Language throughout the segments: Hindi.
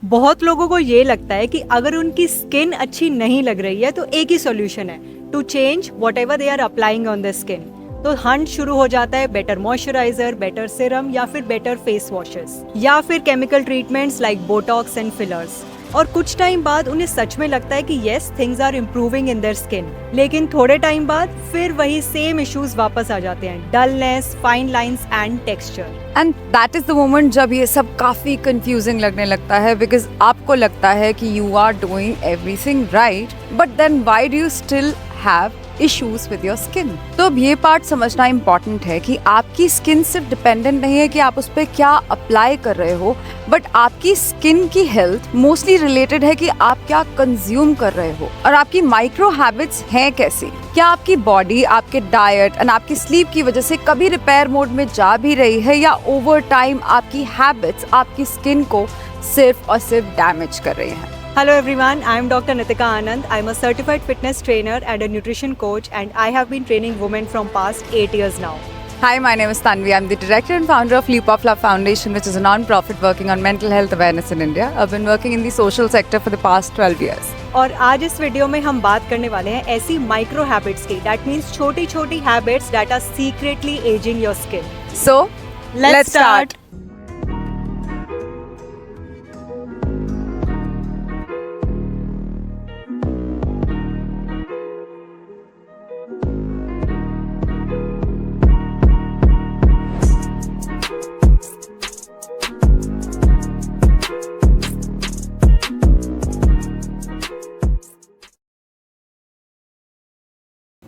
बहुत लोगों को ये लगता है कि अगर उनकी स्किन अच्छी नहीं लग रही है तो एक ही सॉल्यूशन है, to change whatever they are applying on the skin. तो हंट शुरू हो जाता है बेटर मॉइस्चराइजर, बेटर सीरम या फिर बेटर फेस वॉशेस या फिर chemical treatments like Botox and fillers. और कुछ टाइम बाद उन्हें सच में लगता है कि yes, things are improving in their skin, लेकिन थोड़े टाइम बाद फिर वही सेम इश्यूज वापस आ जाते हैं, dullness, fine lines and texture. And that is the moment जब ये सब काफी कंफ्यूजिंग लगने लगता है, बिकॉज आपको लगता है कि you are doing everything right, but then why do you still have issues with your skin. तो अब ये पार्ट समझना इम्पॉर्टेंट है कि आपकी स्किन सिर्फ डिपेंडेंट नहीं है कि आप उस पर क्या अप्लाई कर रहे हो, बट आपकी स्किन की हेल्थ मोस्टली रिलेटेड है कि आप क्या कंज्यूम कर रहे हो और आपकी माइक्रो हैबिट्स हैं कैसी। क्या आपकी बॉडी आपके डाइट एंड आपकी स्लीप की वजह से कभी रिपेयर मोड में जा भी रही है, या ओवर टाइम आपकी हैबिट्स आपकी स्किन को सिर्फ और सिर्फ डैमेज कर रही हैं। Hello everyone, I am Dr. Nitika Anand. I am a certified fitness trainer and a nutrition coach, and I have been training women from past 8 years now. Hi, my name is Tanvi. I'm the director and founder of Leap of Love Foundation, which is a non-profit working on mental health awareness in India. I've been working in the social sector for the past 12 years. और आज इस वीडियो में हम बात करने वाले हैं ऐसी माइक्रो हैबिट्स की, दैट मीन्स छोटी छोटी habits that are secretly ageing your skin. So, let's start.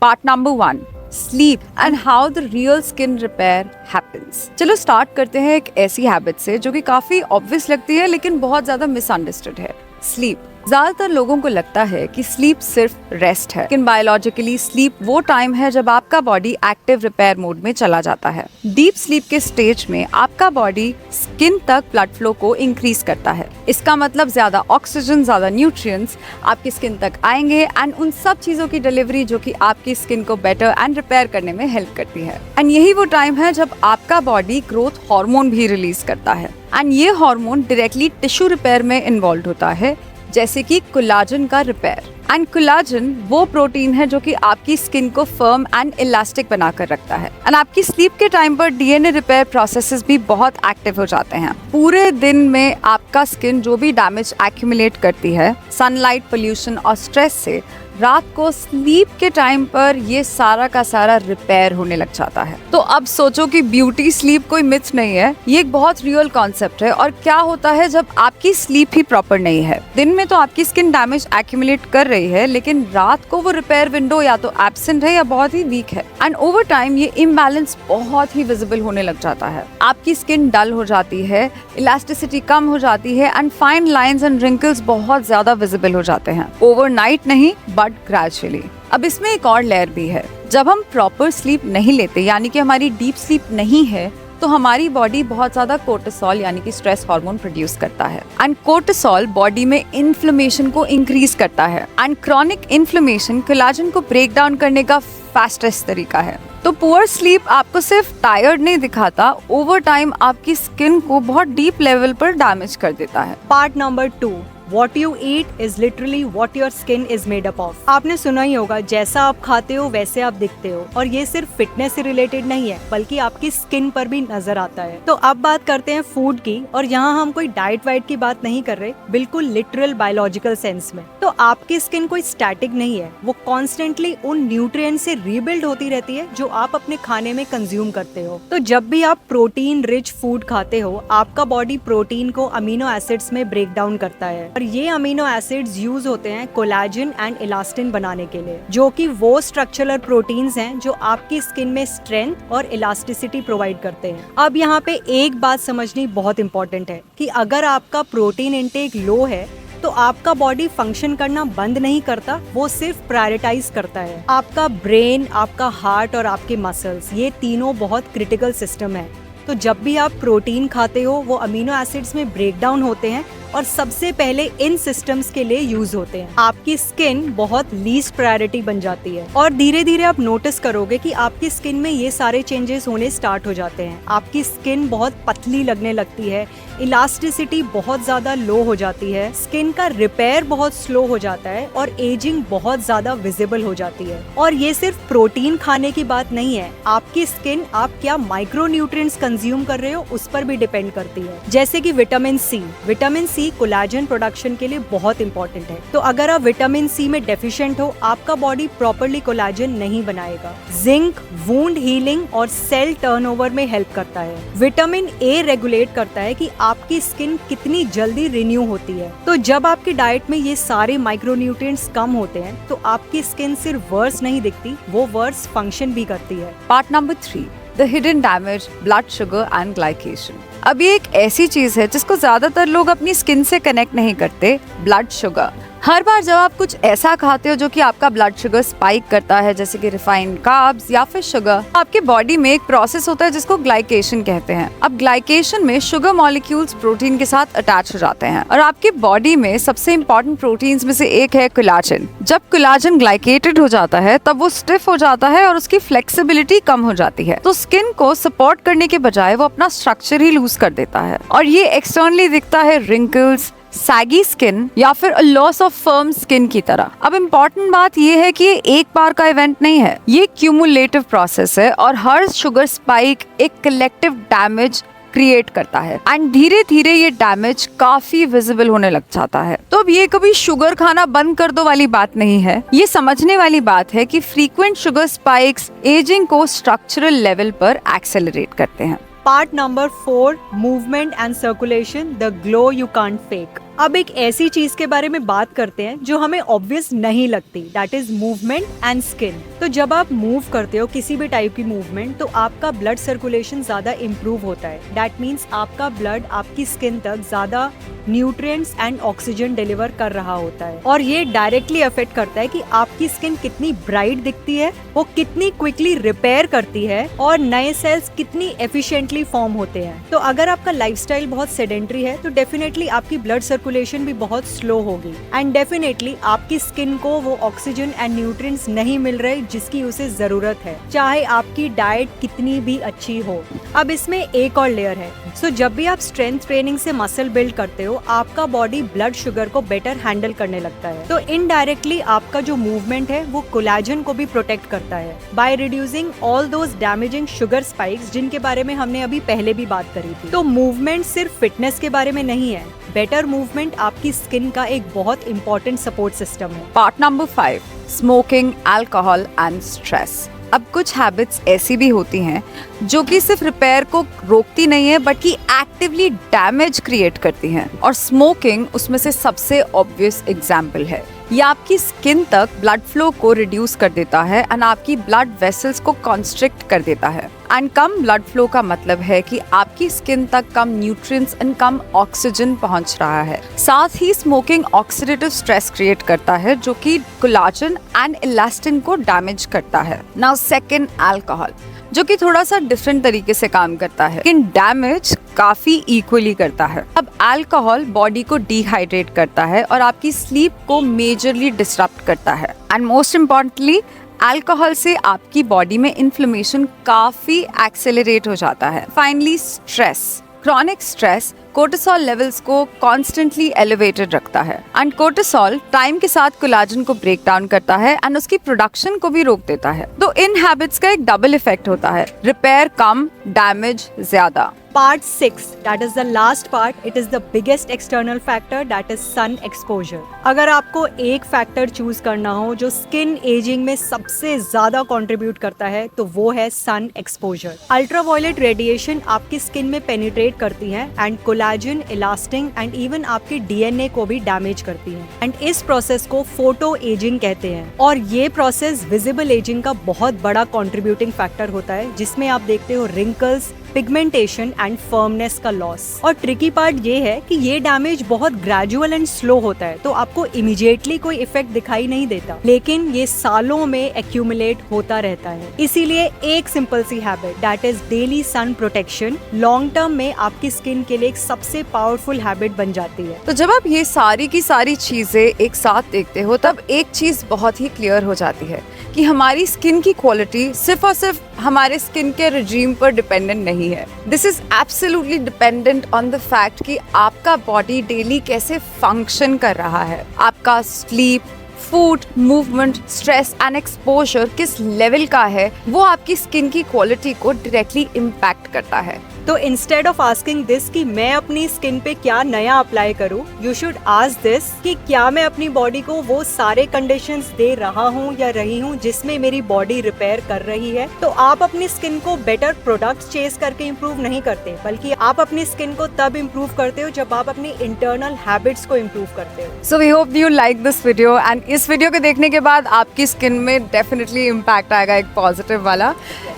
Part number 1, sleep and how the real skin repair happens. चलो स्टार्ट करते हैं एक ऐसी हैबिट से जो कि काफी ऑब्वियस लगती है लेकिन बहुत ज्यादा मिसअंडरस्टूड है, स्लीप। ज्यादातर लोगों को लगता है कि स्लीप सिर्फ रेस्ट है, लेकिन बायोलॉजिकली स्लीप वो टाइम है जब आपका बॉडी एक्टिव रिपेयर मोड में चला जाता है। डीप स्लीप के स्टेज में आपका बॉडी स्किन तक ब्लड फ्लो को इंक्रीज करता है। इसका मतलब ज्यादा ऑक्सीजन, ज्यादा न्यूट्रिएंट्स आपकी स्किन तक आएंगे एंड उन सब चीजों की डिलीवरी जो कि आपकी स्किन को बेटर एंड रिपेयर करने में हेल्प करती है। एंड यही वो टाइम है जब आपका बॉडी ग्रोथ हार्मोन भी रिलीज करता है, एंड ये हार्मोन डायरेक्टली टिश्यू रिपेयर में इन्वॉल्व होता है, जैसे कि कोलाजन का रिपेयर। एंड कोलाजन वो प्रोटीन है जो कि आपकी स्किन को फर्म एंड इलास्टिक बनाकर रखता है। एंड आपकी स्लीप के टाइम पर डीएनए रिपेयर प्रोसेसेस भी बहुत एक्टिव हो जाते हैं। पूरे दिन में आपका स्किन जो भी डैमेज एक्यूमुलेट करती है सनलाइट, पोल्यूशन और स्ट्रेस से, रात को स्लीप के टाइम पर ये सारा का सारा रिपेयर होने लग जाता है। तो अब सोचो कि ब्यूटी स्लीप कोई मिथ नहीं है, ये एक बहुत रियल कॉन्सेप्ट है। और क्या होता है जब आपकी स्लीप ही प्रॉपर नहीं है? दिन में तो आपकी स्किन डैमेज एक्यूमुलेट कर रही है, लेकिन रात को वो रिपेयर विंडो या तो एब्सेंट है या बहुत ही वीक है। एंड ओवर टाइम ये इम्बैलेंस बहुत ही विजिबल होने लग जाता है। आपकी स्किन डल हो जाती है, इलास्टिसिटी कम हो जाती है and fine lines and wrinkles बहुत ज्यादा विजिबल हो जाते हैं। ओवरनाइट नहीं, बट ग्रेजुअली। अब इसमें एक और लेयर भी है। जब हम प्रॉपर स्लीप नहीं लेते, यानी कि हमारी डीप स्लीप नहीं है, तो हमारी बॉडी बहुत ज्यादा कोर्टिसोल यानी कि स्ट्रेस हार्मोन प्रोड्यूस करता है। एंड कोर्टिसोल बॉडी में इन्फ्लेमेशन को इंक्रीज करता है। एंड क्रॉनिक इन्फ्लेमेशन कोलाजन को ब्रेक डाउन करने का फास्टेस्ट तरीका है। तो पुअर स्लीप आपको सिर्फ टायर्ड नहीं दिखाता, ओवर टाइम आपकी स्किन को बहुत डीप लेवल पर डैमेज कर देता है। Part number 2, What you eat is literally what your skin is made up of. आपने सुना ही होगा, जैसा आप खाते हो वैसे आप दिखते हो। और ये सिर्फ फिटनेस से रिलेटेड नहीं है, बल्कि आपकी स्किन पर भी नजर आता है। तो अब बात करते हैं फूड की, और यहाँ हम कोई डाइट वाइट की बात नहीं कर रहे, बिल्कुल लिटरल बायोलॉजिकल सेंस में। तो आपकी स्किन कोई स्टैटिक नहीं है, वो कॉन्स्टेंटली उन न्यूट्रिएंट से रीबिल्ड होती रहती है जो आप अपने खाने में कंज्यूम करते हो। तो जब भी आप प्रोटीन रिच फूड खाते हो, आपका बॉडी प्रोटीन को अमीनो एसिड्स में ब्रेक डाउन करता है, और ये अमीनो एसिड्स यूज होते हैं कोलाजन एंड इलास्टिन बनाने के लिए, जो कि वो स्ट्रक्चरल प्रोटीन्स हैं जो आपकी स्किन में स्ट्रेंथ और इलास्टिसिटी प्रोवाइड करते हैं। अब यहाँ पे एक बात समझनी बहुत इंपॉर्टेंट है कि अगर आपका प्रोटीन इंटेक लो है तो आपका बॉडी फंक्शन करना बंद नहीं करता, वो सिर्फ प्रायोरिटाइज करता है। आपका ब्रेन, आपका हार्ट और आपके मसल्स, ये तीनों बहुत क्रिटिकल सिस्टम है। तो जब भी आप प्रोटीन खाते हो, वो अमीनो एसिड्स में ब्रेक डाउन होते हैं और सबसे पहले इन सिस्टम्स के लिए यूज होते हैं। आपकी स्किन बहुत लीस्ट प्रायोरिटी बन जाती है और धीरे धीरे आप नोटिस करोगे कि आपकी स्किन में ये सारे चेंजेस होने स्टार्ट हो जाते हैं। आपकी स्किन बहुत पतली लगने लगती है, इलास्टिसिटी बहुत ज्यादा लो हो जाती है, स्किन का रिपेयर बहुत स्लो हो जाता है और एजिंग बहुत ज्यादा विजिबल हो जाती है। और ये सिर्फ प्रोटीन खाने की बात नहीं है, आपकी स्किन आप क्या माइक्रो न्यूट्रिएंट्स कंज्यूम कर रहे हो उस पर भी डिपेंड करती है। जैसे कि विटामिन सी कोलेजन प्रोडक्शन के लिए बहुत इंपॉर्टेंट है। तो अगर आप विटामिन सी में डेफिशिएंट हो, आपका बॉडी प्रॉपर्ली कोलेजन नहीं बनाएगा। जिंक वुंड हीलिंग और सेल टर्नओवर में हेल्प करता है। विटामिन ए रेगुलेट करता है कि आपकी स्किन कितनी जल्दी रिन्यू होती है। तो जब आपकी डाइट में ये सारे माइक्रोन्यूट्रिएंट्स कम होते हैं तो आपकी स्किन सिर्फ वर्स नहीं दिखती, वो वर्स फंक्शन भी करती है। Part number 3, the hidden damage, blood sugar and glycation. अब ये एक ऐसी चीज है जिसको ज्यादातर लोग अपनी स्किन से कनेक्ट नहीं करते, ब्लड शुगर। हर बार जब आप कुछ ऐसा खाते हो जो कि आपका ब्लड शुगर स्पाइक करता है, जैसे कि रिफाइंड कार्ब्स या फिर शुगर, आपके बॉडी में एक प्रोसेस होता है जिसको ग्लाइकेशन कहते हैं। अब ग्लाइकेशन में शुगर मॉलिक्यूल्स प्रोटीन के साथ अटैच हो जाते हैं और आपके बॉडी में सबसे इम्पोर्टेंट प्रोटीन्स में से एक है कोलेजन। जब कोलेजन ग्लाइकेटेड हो जाता है तब वो स्टिफ हो जाता है और उसकी फ्लेक्सिबिलिटी कम हो जाती है, तो स्किन को सपोर्ट करने के बजाय वो अपना स्ट्रक्चर ही लूज कर देता है और ये एक्सटर्नली दिखता है रिंकल्स, सैगी स्किन या फिर लॉस ऑफ फर्म स्किन की तरह। अब इम्पोर्टेंट बात यह है कि ये एक बार का इवेंट नहीं है, ये क्यूमुलेटिव प्रोसेस है और हर शुगर स्पाइक एक कलेक्टिव डैमेज क्रिएट करता है एंड धीरे धीरे ये डैमेज काफी विजिबल होने लग जाता है। तो अब ये कभी शुगर खाना बंद कर दो वाली बात नहीं है, ये समझने वाली बात है कि फ्रीक्वेंट शुगर स्पाइक्स एजिंग को स्ट्रक्चरल लेवल पर एक्सेलरेट करते हैं। Part number 4, movement and circulation, the glow you can't fake. अब एक ऐसी चीज के बारे में बात करते हैं जो हमें ऑब्वियस नहीं लगती, that is movement and skin. तो जब आप मूव करते हो किसी भी टाइप की मूवमेंट, तो आपका ब्लड सर्कुलेशन ज्यादा इम्प्रूव होता है। दैट मीन्स आपका ब्लड आपकी स्किन तक ज्यादा न्यूट्रिएंट्स एंड ऑक्सीजन डिलीवर कर रहा होता है और ये डायरेक्टली अफेक्ट करता है कि आपकी स्किन कितनी ब्राइट दिखती है, वो कितनी क्विकली रिपेयर करती है और नए सेल्स कितनी एफिशिएंटली फॉर्म होते हैं। तो अगर आपका लाइफस्टाइल बहुत सेडेंटरी है तो डेफिनेटली आपकी ब्लड सर्कुलेशन भी बहुत स्लो होगी एंड डेफिनेटली आपकी स्किन को वो ऑक्सीजन एंड न्यूट्रिएंट्स नहीं मिल रहे जिसकी उसे जरूरत है, चाहे आपकी डाइट कितनी भी अच्छी हो। अब इसमें एक और लेयर है। सो जब भी आप स्ट्रेंथ ट्रेनिंग से मसल बिल्ड करते हो, आपका बॉडी ब्लड शुगर को बेटर हैंडल करने लगता है। तो इनडायरेक्टली आपका जो मूवमेंट है वो कोलेजन को भी प्रोटेक्ट करता है by reducing all those damaging sugar spikes जिनके बारे में हमने अभी पहले भी बात करी थी। तो मूवमेंट सिर्फ फिटनेस के बारे में नहीं है, बेटर मूवमेंट आपकी स्किन का एक बहुत इंपॉर्टेंट सपोर्ट सिस्टम है। Part number 5, smoking, alcohol and stress. अब कुछ हैबिट्स ऐसी भी होती हैं जो कि सिर्फ रिपेयर को रोकती नहीं है बल्कि एक्टिवली डैमेज क्रिएट करती हैं और स्मोकिंग उसमें से सबसे ऑब्वियस एग्जाम्पल है। ये आपकी स्किन तक ब्लड फ्लो को रिड्यूस कर देता है एंड आपकी ब्लड वेसल्स को कॉन्स्ट्रिक्ट कर देता है। एंड कम ब्लड फ्लो का मतलब है कि आपकी स्किन तक कम न्यूट्रिएंट्स एंड कम ऑक्सीजन पहुंच रहा है। साथ ही स्मोकिंग ऑक्सीडेटिव स्ट्रेस क्रिएट करता है जो कि कोलेजन एंड इलास्टिन को डैमेज करता है। नाउ सेकंड, अल्कोहल, जो कि थोड़ा सा डिफरेंट तरीके से काम करता है लेकिन डैमेज काफी इक्वली करता है। अब अल्कोहल बॉडी को डिहाइड्रेट करता है और आपकी स्लीप को मेजरली डिस्टर्ब करता है एंड मोस्ट इम्पोर्टेंटली अल्कोहल से आपकी बॉडी में इन्फ्लेमेशन काफी एक्सेलरेट हो जाता है। Finally, stress, chronic stress cortisol levels को कॉन्स्टेंटली एलिवेटेड रखता है एंड कोर्टिसोल टाइम के साथ कोलेजन को ब्रेक डाउन करता है एंड उसकी प्रोडक्शन को भी रोक देता है। तो इन हैबिट्स का एक डबल इफेक्ट होता है, रिपेयर कम, डैमेज ज्यादा। Part 6, that is the last part. It is the biggest external factor, that is sun exposure. अगर आपको एक फैक्टर चूज करना हो जो स्किन एजिंग में सबसे ज्यादा कंट्रीब्यूट करता है तो वो है सन एक्सपोजर। अल्ट्रावायलेट रेडिएशन आपकी स्किन में पेनिट्रेट करती है and collagen, elastin and even आपके डीएनए को भी डैमेज करती है एंड इस प्रोसेस को फोटो एजिंग कहते हैं और ये प्रोसेस विजिबल एजिंग का बहुत बड़ा कंट्रीब्यूटिंग फैक्टर होता है जिसमें आप देखते हो रिंकल्स, पिगमेंटेशन एंड फर्मनेस का लॉस। और ट्रिकी पार्ट ये है कि ये डैमेज बहुत ग्रेजुअल एंड स्लो होता है, तो आपको इमीडिएटली कोई इफेक्ट दिखाई नहीं देता, लेकिन ये सालों में एक्यूमुलेट होता रहता है। इसीलिए एक सिंपल सी habit that is daily sun protection long term में आपकी स्किन के लिए एक सबसे पावरफुल हैबिट बन जाती है। तो जब आप ये सारी की सारी चीजें एक साथ देखते हो तब एक चीज बहुत ही क्लियर हो जाती है कि हमारी स्किन की क्वालिटी सिर्फ और सिर्फ हमारे स्किन के रिजीम पर डिपेंडेंट नहीं है। This is absolutely dependent on the fact कि आपका बॉडी डेली कैसे फंक्शन कर रहा है, आपका sleep, food, movement, stress and exposure किस लेवल का है, वो आपकी स्किन की क्वालिटी को डायरेक्टली इम्पैक्ट करता है। तो इंस्टेड ऑफ आस्किंग दिस कि मैं अपनी स्किन पे क्या नया अप्लाई करूं, यू शुड आस्क दिस कि क्या मैं अपनी बॉडी को वो सारे कंडीशंस दे रहा हूं या रही हूं जिसमें मेरी बॉडी रिपेयर कर रही है। तो आप अपनी स्किन को बेटर प्रोडक्ट्स चेस करके इम्प्रूव नहीं करते, बल्कि आप अपनी स्किन को तब इम्प्रूव करते हो जब आप अपनी इंटरनल हैबिट्स को इम्प्रूव करते हो। So we hope you like this video and इस वीडियो को देखने के बाद आपकी स्किन में डेफिनेटली इम्पैक्ट आएगा, एक पॉजिटिव वाला।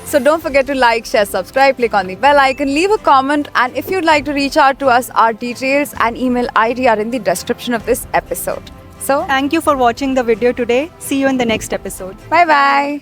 So don't forget to like, share, subscribe, click on the bell icon, leave a comment, and if you'd like to reach out to us, our details and email ID are in the description of this episode. So Thank you for watching the video today. See you in the next episode. bye bye.